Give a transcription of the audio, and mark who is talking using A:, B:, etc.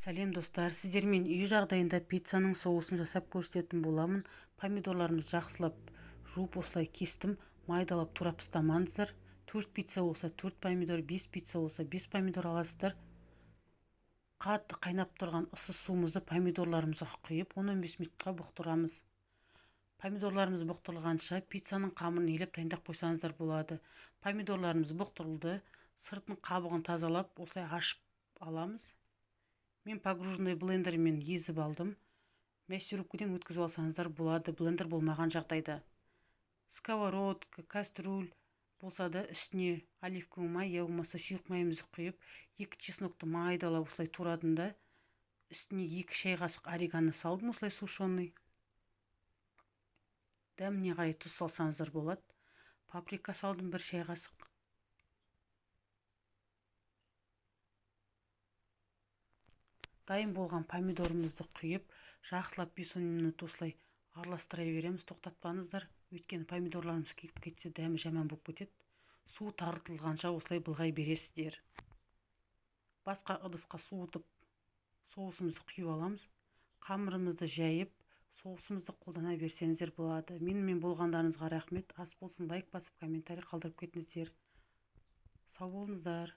A: Сәлем достар, сіздермен үй жағдайында пиццаның соусын жасап көрсететін боламын. Помидорларымызды жақсылап жуып осылай кестім, майдалап турап тастамаңыздар. 4 пицца болса 4 помидор, 5 пицца болса 5 помидор аласыздар. Қатты қайнап тұрған ысы суымызды помидорларымызға құйып 10-15 минутқа бұқтырамыз. Помидорларымыз бұқтырылғанша пиццаның қамырын елеп дайындап қойсаңыздар болады. Помидорларымыз бұқтырылды, сыртын қабығын тазалап осылай ашып аламыз. Мен погруженный блендермен езіп алдым. Мясорубкіден өткізіп алсаңыздар болады, блендер болмаған жағдайда. Сковородка, кастрюль болса да үстіне оливковый май, я болмаса сұйық майымызды құйып, 2 чеснокты майдалап осылай турадым да, үстіне 2 шай қасық орегано салдым, осылай сушеный. Дәміне қарай тұз салсаңыздар болады. Паприка салдым 1 шай қасық. Дайын болған помидорымызды құйып, жақсылап 5-10 минут осылай араластыра береміз. Тоқтатпаңыздар, өйткені помидорларымыз күйіп кетсе, дәмі жаман болып кетеді. Су тартылғанша осылай былғай бересіздер. Басқа ыдысқа суытып, соусымызды құйып аламыз. Қамырымызды жайып, соусымызды қолдана берсеңіздер болады. Менімен болғандарыңызға рахмет. Ас болсын, лайк басып, комментарий қалдырып кетіңіздер. Сау болыңыздар.